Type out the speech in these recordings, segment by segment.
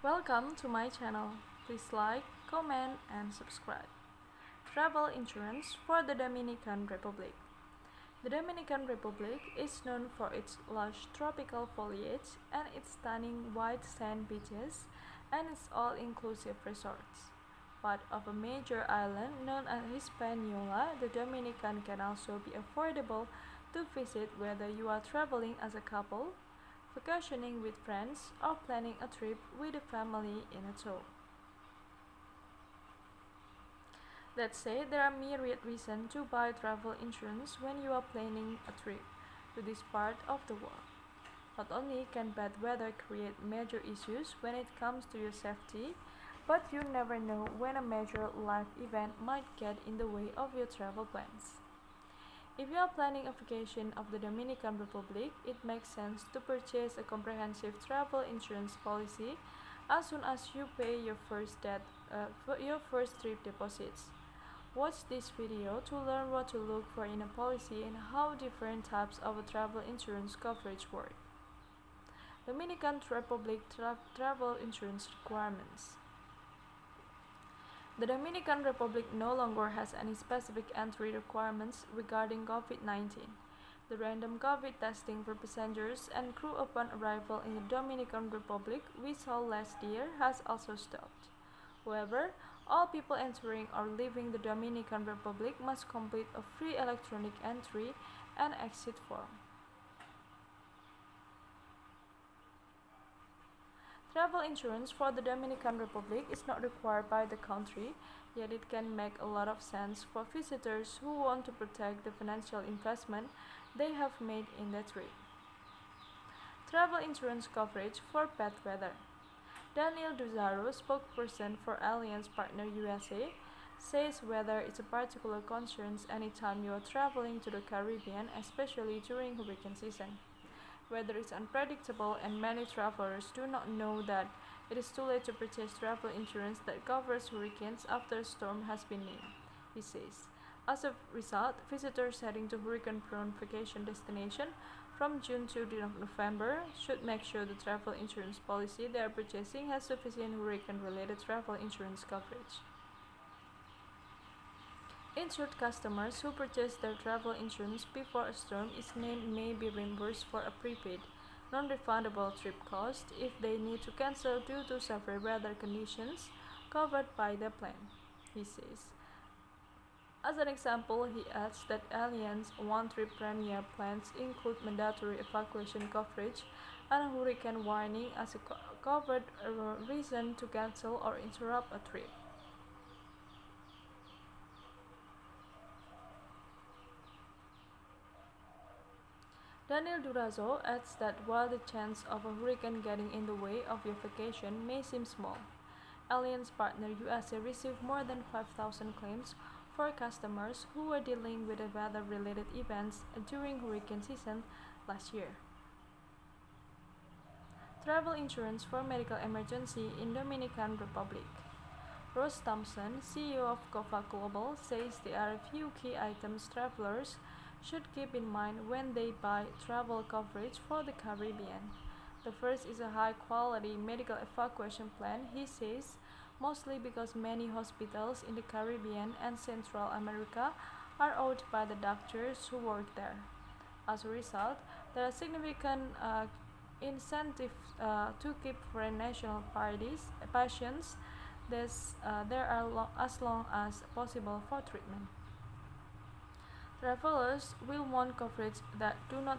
Welcome to my channel. Please like, comment, and subscribe. Travel insurance for the Dominican Republic. The Dominican Republic is known for its lush tropical foliage and its stunning white sand beaches and its all-inclusive resorts. Part of a major island known as Hispaniola, the Dominican can also be affordable to visit whether you are traveling as a couple, vacationing with friends, or planning a trip with a family in a tow. That said, there are myriad reasons to buy travel insurance when you are planning a trip to this part of the world. Not only can bad weather create major issues when it comes to your safety, but you never know when a major life event might get in the way of your travel plans. If you are planning a vacation of the Dominican Republic, it makes sense to purchase a comprehensive travel insurance policy as soon as you pay your first trip deposits. Watch this video to learn what to look for in a policy and how different types of travel insurance coverage work. Dominican Republic travel insurance requirements. The Dominican Republic no longer has any specific entry requirements regarding COVID-19. The random COVID testing for passengers and crew upon arrival in the Dominican Republic we saw last year has also stopped. However, all people entering or leaving the Dominican Republic must complete a free electronic entry and exit form. Travel insurance for the Dominican Republic is not required by the country, yet it can make a lot of sense for visitors who want to protect the financial investment they have made in their trip. Travel insurance coverage for bad weather. Daniel Duzaro, spokesperson for Alliance Partner USA, says weather is a particular concern anytime you are traveling to the Caribbean, especially during hurricane season. Weather is unpredictable and many travelers do not know that it is too late to purchase travel insurance that covers hurricanes after a storm has been named, he says. As a result, visitors heading to hurricane-prone vacation destination from June to November should make sure the travel insurance policy they are purchasing has sufficient hurricane-related travel insurance coverage. Insured customers who purchase their travel insurance before a storm is named may be reimbursed for a prepaid, non-refundable trip cost if they need to cancel due to severe weather conditions covered by the plan, he says. As an example, he adds that Allianz one-trip premier plans include mandatory evacuation coverage and a hurricane warning as a covered reason to cancel or interrupt a trip. Daniel Durazo adds that while the chance of a hurricane getting in the way of your vacation may seem small, Alliance Partner USA received more than 5,000 claims for customers who were dealing with weather-related events during hurricane season last year. Travel insurance for medical emergency in Dominican Republic. Ross Thompson, CEO of Cova Global, says there are a few key items travelers should keep in mind when they buy travel coverage for the Caribbean. The first is a high-quality medical evacuation plan, he says, mostly because many hospitals in the Caribbean and Central America are owned by the doctors who work there. As a result, there are significant incentives to keep foreign national patients there as long as possible for treatment. Travelers will want coverage that do not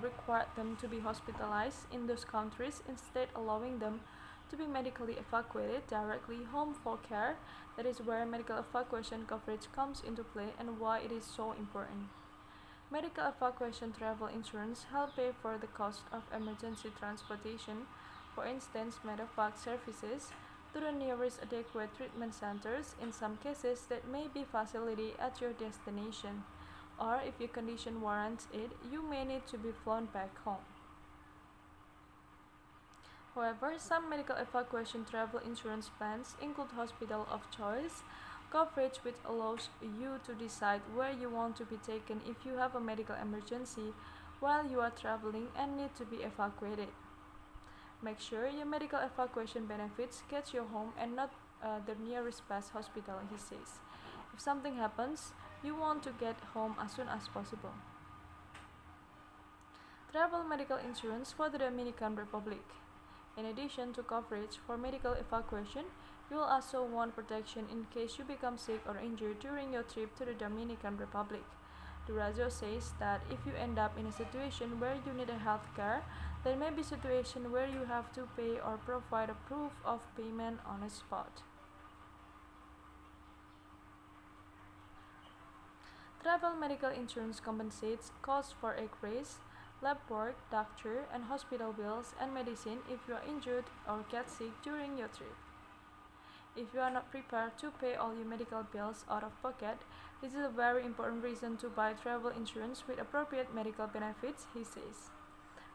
require them to be hospitalized in those countries, instead allowing them to be medically evacuated directly home for care. That is where medical evacuation coverage comes into play and why it is so important. Medical evacuation travel insurance help pay for the cost of emergency transportation, for instance medevac services, to the nearest adequate treatment centers, in some cases that may be facility at your destination, or if your condition warrants it, you may need to be flown back home. However, some medical evacuation travel insurance plans include hospital of choice coverage, which allows you to decide where you want to be taken if you have a medical emergency while you are traveling and need to be evacuated. Make sure your medical evacuation benefits get you home and not the nearest best hospital, he says. If something happens, you want to get home as soon as possible. Travel medical insurance for the Dominican Republic. In addition to coverage for medical evacuation, you will also want protection in case you become sick or injured during your trip to the Dominican Republic. Durazo says that if you end up in a situation where you need a health care, there may be a situation where you have to pay or provide a proof of payment on the spot. Travel medical insurance compensates costs for x-rays, lab work, doctor, and hospital bills and medicine if you are injured or get sick during your trip. If you are not prepared to pay all your medical bills out of pocket, this is a very important reason to buy travel insurance with appropriate medical benefits, he says.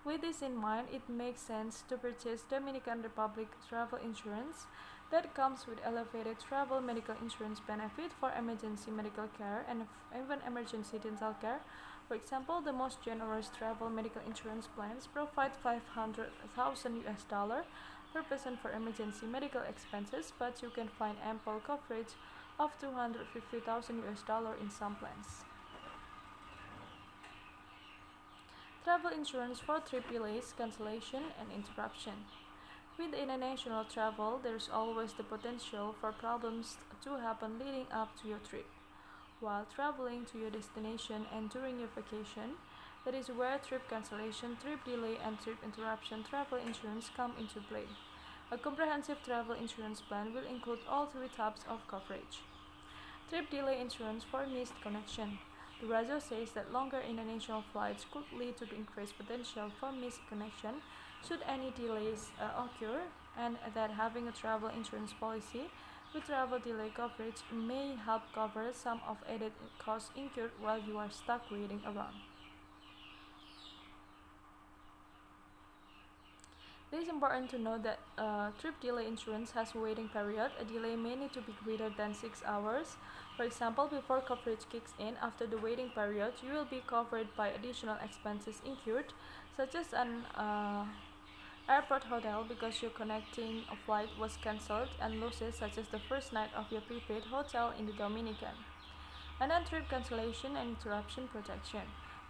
With this in mind, it makes sense to purchase Dominican Republic travel insurance that comes with elevated travel medical insurance benefit for emergency medical care and even emergency dental care. For example, the most generous travel medical insurance plans provide $500,000 per person for emergency medical expenses, but you can find ample coverage of $250,000 in some plans. Travel insurance for trip delays, cancellation, and interruption. With international travel, there is always the potential for problems to happen leading up to your trip. While traveling to your destination and during your vacation, that is where trip cancellation, trip delay, and trip interruption travel insurance come into play. A comprehensive travel insurance plan will include all three types of coverage. Trip delay insurance for missed connection. Durazo says that longer international flights could lead to the increased potential for missed connection should any delays occur, and that having a travel insurance policy with travel delay coverage may help cover some of added costs incurred while you are stuck waiting around. It is important to note that trip delay insurance has a waiting period. A delay may need to be greater than 6 hours. For example, before coverage kicks in, after the waiting period, you will be covered by additional expenses incurred, such as an airport hotel because your connecting flight was cancelled, and losses such as the first night of your prepaid hotel in the Dominican. And then trip cancellation and interruption protection.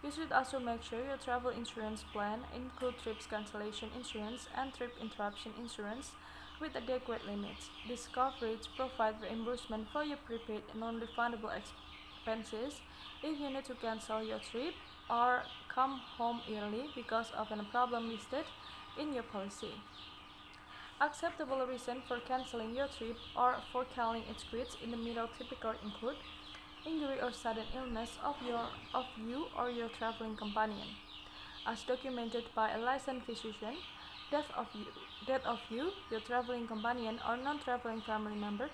You should also make sure your travel insurance plan includes trip cancellation insurance and trip interruption insurance with adequate limits. This coverage provides reimbursement for your prepaid non-refundable expenses if you need to cancel your trip or come home early because of a problem listed in your policy. Acceptable reasons for canceling your trip or for calling it quits in the middle typically include injury or sudden illness of you or your traveling companion, as documented by a licensed physician, death of you, your traveling companion, or non-traveling family member,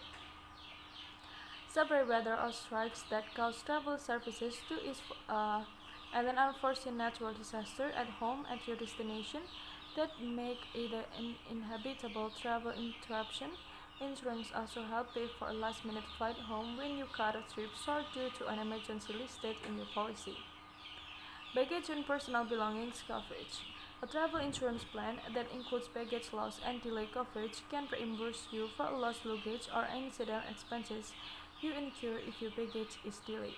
severe weather or strikes that cause travel services to and an unforeseen natural disaster at home at your destination that make it an inhabitable travel interruption. Insurance also help pay for a last-minute flight home when you cut a trip short due to an emergency listed in your policy. Baggage and personal belongings coverage. A travel insurance plan that includes baggage loss and delay coverage can reimburse you for lost luggage or incidental expenses you incur if your baggage is delayed.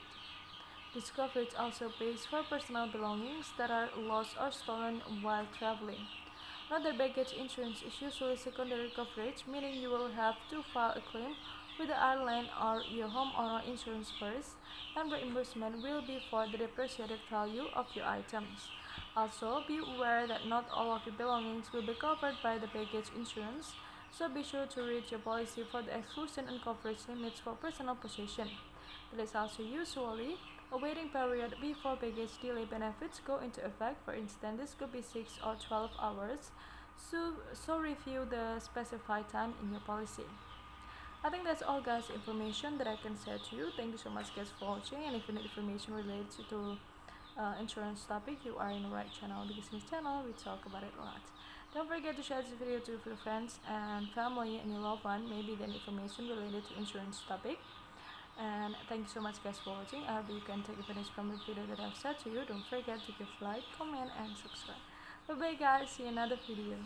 This coverage also pays for personal belongings that are lost or stolen while traveling. Note that baggage insurance is usually secondary coverage, meaning you will have to file a claim with the airline or your homeowner insurance first, and reimbursement will be for the depreciated value of your items. Also, be aware that not all of your belongings will be covered by the baggage insurance, so be sure to read your policy for the exclusion and coverage limits for personal possession. There is also usually a waiting period before baggage delay benefits go into effect. For instance, this could be 6 or 12 hours, so review the specified time in your policy. I think that's all guys information that I can share to you. Thank you so much guys for watching, and if you need information related to insurance topic, you are in the right channel, because in this channel we talk about it a lot. Don't forget to share this video to your friends and family and your loved one, maybe the information related to insurance topic. And thank you so much guys for watching. I hope you can take advantage from the video that I've said to you. Don't forget to give like, comment, and subscribe. Bye bye guys, see you in another video.